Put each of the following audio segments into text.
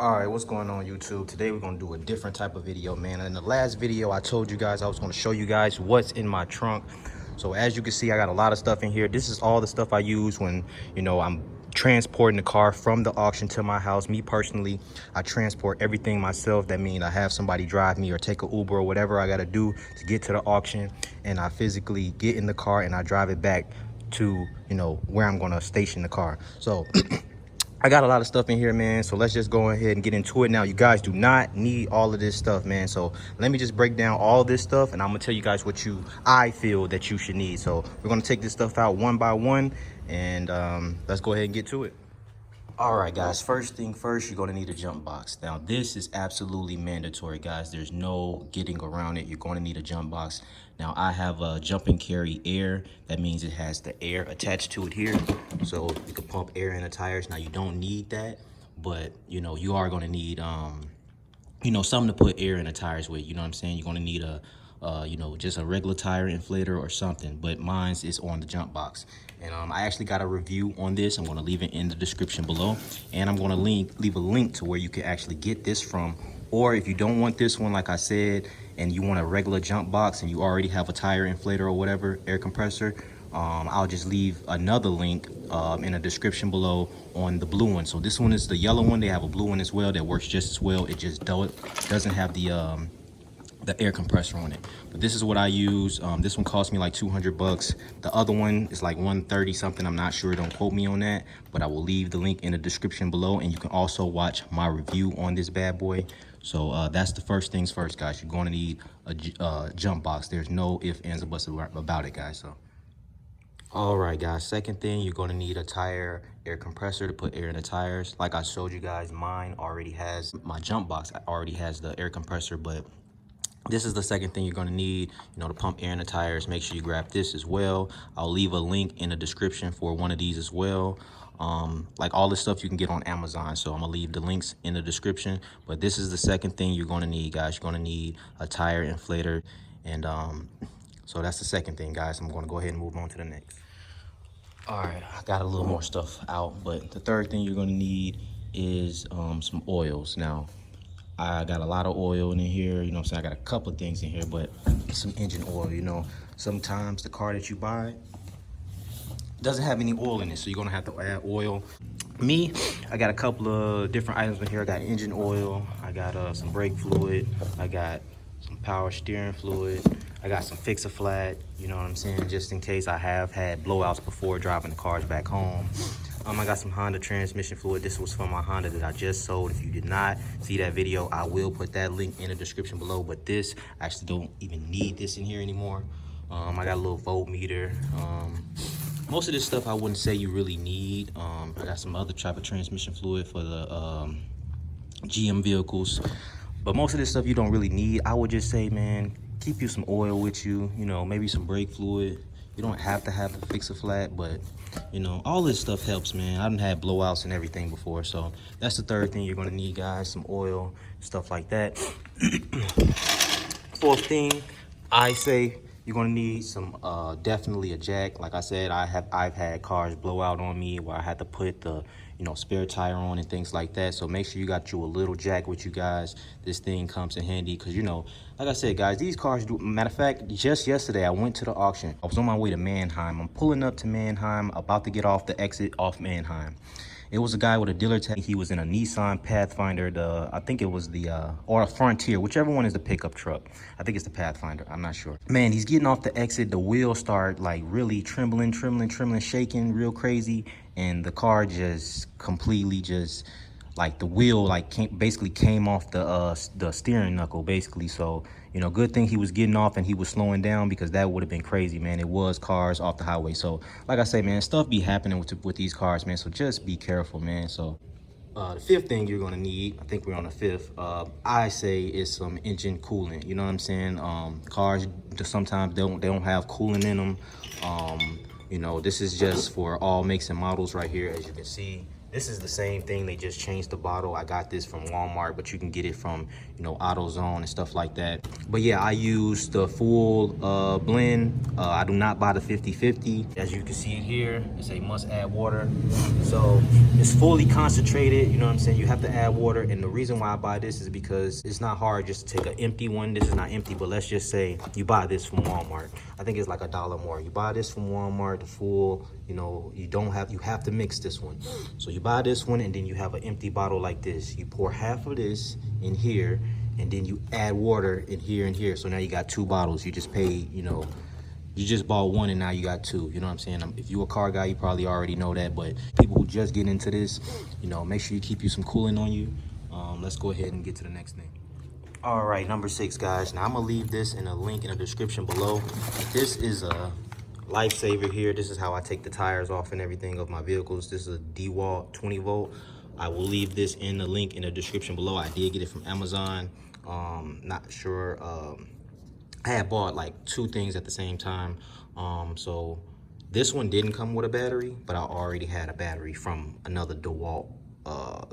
All right, what's going on YouTube? Today we're gonna do a different type of video, man. In the last video, I told you guys I was gonna show you guys what's in my trunk. So as you can see, I got a lot of stuff in here. This is all the stuff I use when, I'm transporting the car from the auction to my house. Me personally, I transport everything myself. That means I have somebody drive me or take an Uber or whatever I gotta do to get to the auction. And I physically get in the car and I drive it back to, where I'm gonna station the car. So I got a lot of stuff in here, man, so let's just go ahead and get into it. Now, you guys do not need all of this stuff, man, so let me just break down all this stuff, and I'm gonna tell you guys what I feel that you should need. So we're gonna take this stuff out one by one, and let's go ahead and get to it. All right, guys, first thing first, you're gonna need a jump box. Now, this is absolutely mandatory, guys. There's no getting around it. You're gonna need a jump box. Now, I have a jump and carry air. That means it has the air attached to it here, so you can pump air in the tires. Now, you don't need that, but you are gonna need something to put air in the tires with. You know what I'm saying? You're gonna need a just a regular tire inflator or something, but mine's is on the jump box. And I actually got a review on this. I'm gonna leave it in the description below, and I'm gonna leave a link to where you can actually get this from. Or if you don't want this one, like I said, and you want a regular jump box and you already have a tire inflator or whatever, air compressor, I'll just leave another link in the description below on the blue one. So this one is the yellow one. They have a blue one as well that works just as well. It just doesn't have the air compressor on it. But this is what I use. This one cost me like 200 bucks. The other one is like 130 something. I'm not sure, don't quote me on that, but I will leave the link in the description below, and you can also watch my review on this bad boy. So that's the first things first, guys. You're going to need a jump box. There's no ifs, ands, or buts about it, guys. So all right, guys, second thing, you're going to need a tire air compressor to put air in the tires. Like I showed you guys, mine already has, my jump box already has the air compressor, but this is the second thing you're going to need, to pump air in the tires. Make sure you grab this as well. I'll leave a link in the description for one of these as well. Like all this stuff you can get on Amazon, so I'm gonna leave the links in the description. But this is the second thing you're going to need, guys. You're going to need a tire inflator, and so that's the second thing, guys. I'm going to go ahead and move on to the next. All right, I got a little more stuff out, but the third thing you're going to need is some oils. Now, I got a lot of oil in here, I'm saying? I got a couple of things in here, but some engine oil, sometimes the car that you buy doesn't have any oil in it, so you're gonna have to add oil. Me, I got a couple of different items in here. I got engine oil, I got some brake fluid, I got some power steering fluid, I got some Fix-A-Flat, you know what I'm saying, just in case I have had blowouts before driving the cars back home. I got some Honda transmission fluid. This was from my Honda that I just sold. If you did not see that video, I will put that link in the description below. But this, I actually don't even need this in here anymore. I got a little voltmeter. Most of this stuff I wouldn't say you really need. I got some other type of transmission fluid for the GM vehicles. But most of this stuff you don't really need. I would just say, man, keep you some oil with you, maybe some brake fluid. You don't have to have a Fix-A-Flat, but all this stuff helps, man. I done had blowouts and everything before, so that's the third thing you're gonna need, guys. Some oil, stuff like that. Fourth thing, I say you're gonna need some definitely a jack. Like I said, I've had cars blow out on me where I had to put the spare tire on and things like that. So make sure you got you a little jack with you guys. This thing comes in handy because like I said, guys, these cars do. Matter of fact, just yesterday I went to the auction. I was on my way to Mannheim. I'm pulling up to Mannheim, about to get off the exit off Mannheim. It was a guy with a dealer tag. He was in a Nissan Pathfinder, I think it was or a Frontier, whichever one is the pickup truck. I think it's the Pathfinder, I'm not sure. Man, he's getting off the exit, the wheels start like really trembling, shaking real crazy. And the car just completely like the wheel basically came off the steering knuckle basically. So good thing he was getting off and he was slowing down, because that would have been crazy, man. It was cars off the highway. So like I say, man, stuff be happening with these cars, man. So just be careful, man. So the fifth thing you're gonna need, I think we're on the fifth, I say, is some engine coolant. You know what I'm saying? Cars sometimes they don't have coolant in them. This is just for all makes and models right here, as you can see. This is the same thing. They just changed the bottle. I got this from Walmart, but you can get it from, you know, AutoZone and stuff like that. But yeah, I use the full blend. I do not buy the 50-50. As you can see it here, it's a must add water. So it's fully concentrated, you know what I'm saying? You have to add water. And the reason why I buy this is because it's not hard just to take an empty one. This is not empty, but let's just say you buy this from Walmart. I think it's like $1 more. You buy this from Walmart, the full, you know, you have to mix this one. So you buy this one and then you have an empty bottle like this. You pour half of this in here and then you add water in here and here. So now you got 2 bottles. You just paid, you know, you just bought 1 and now you got 2. You know what I'm saying? If you're a car guy, you probably already know that. But people who just get into this, you know, make sure you keep you some coolant on you. Let's go ahead and get to the next thing. All right, number 6, guys. Now I'm gonna leave this in a link in the description below. This is a lifesaver here. This is how I take the tires off and everything of my vehicles. This is a DeWalt 20 volt. I will leave this in the link in the description below. I did get it from Amazon. Not sure. I had bought like 2 things at the same time. So this one didn't come with a battery, but I already had a battery from another DeWalt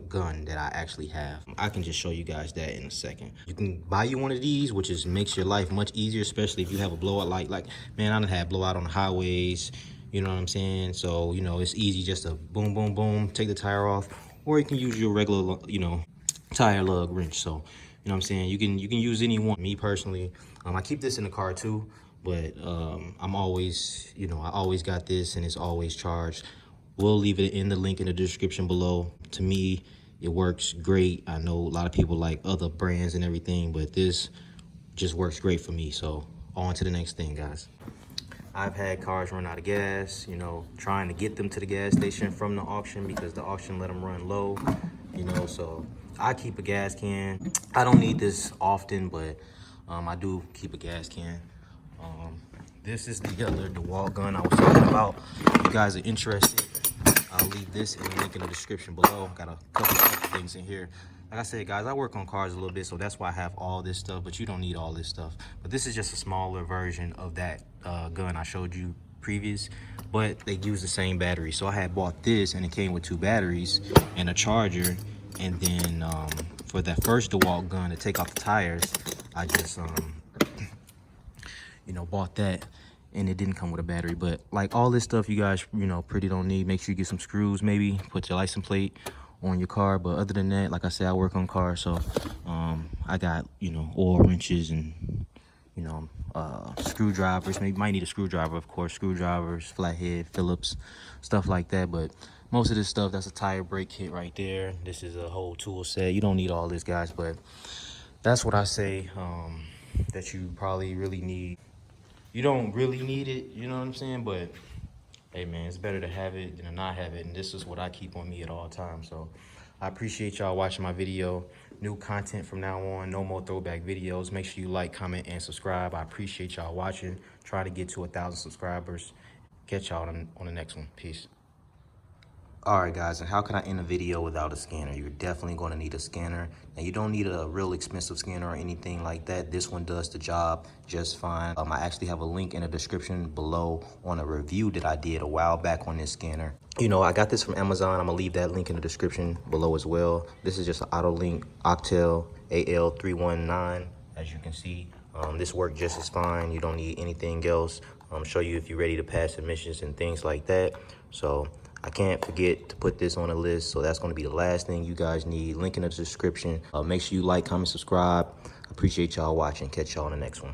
gun that I actually have. I can just show you guys that in a second. You can buy you one of these, which is makes your life much easier, especially if you have a blowout light. Like, man, I done had blowout on the highways, you know what I'm saying? So, you know, it's easy just to boom, boom, boom, take the tire off, or you can use your regular, you know, tire lug wrench. So, you know what I'm saying? You can use any one. Me personally, I keep this in the car too, but I'm always, you know, I always got this and it's always charged. We'll leave it in the link in the description below. To me, it works great. I know a lot of people like other brands and everything, but this just works great for me. So on to the next thing, guys. I've had cars run out of gas, you know, trying to get them to the gas station from the auction because the auction let them run low, you know, so I keep a gas can. I don't need this often, but I do keep a gas can. This is the other DeWalt gun I was talking about. If you guys are interested, I'll leave this in the link in the description below. Got a couple of things in here. Like I said, guys, I work on cars a little bit, so that's why I have all this stuff, but you don't need all this stuff. But this is just a smaller version of that gun I showed you previous, but they use the same battery. So I had bought this, and it came with 2 batteries and a charger. And then for that first DeWalt gun to take off the tires, I just, you know, bought that. And it didn't come with a battery, but like all this stuff you guys, you know, pretty don't need. Make sure you get some screws, maybe put your license plate on your car. But other than that, like I said, I work on cars, so I got, you know, oil wrenches and, you know, screwdrivers. Maybe might need a screwdriver, of course, screwdrivers, flathead, Phillips, stuff like that. But most of this stuff, that's a tire brake kit right there. This is a whole tool set. You don't need all this, guys, but that's what I say that you probably really need. You don't really need it, you know what I'm saying? But hey, man, it's better to have it than to not have it. And this is what I keep on me at all times. So I appreciate y'all watching my video. New content from now on. No more throwback videos. Make sure you like, comment, and subscribe. I appreciate y'all watching. Try to get to 1,000 subscribers. Catch y'all on the next one. Peace. All right, guys, and how can I end a video without a scanner? You're definitely going to need a scanner. Now, you don't need a real expensive scanner or anything like that. This one does the job just fine. I actually have a link in the description below on a review that I did a while back on this scanner. You know, I got this from Amazon. I'm going to leave that link in the description below as well. This is just an AutoLink Octel AL319, as you can see. This worked just as fine. You don't need anything else. Show you if you're ready to pass emissions and things like that. So I can't forget to put this on the list. So that's going to be the last thing you guys need. Link in the description. Make sure you like, comment, subscribe. Appreciate y'all watching. Catch y'all on the next one.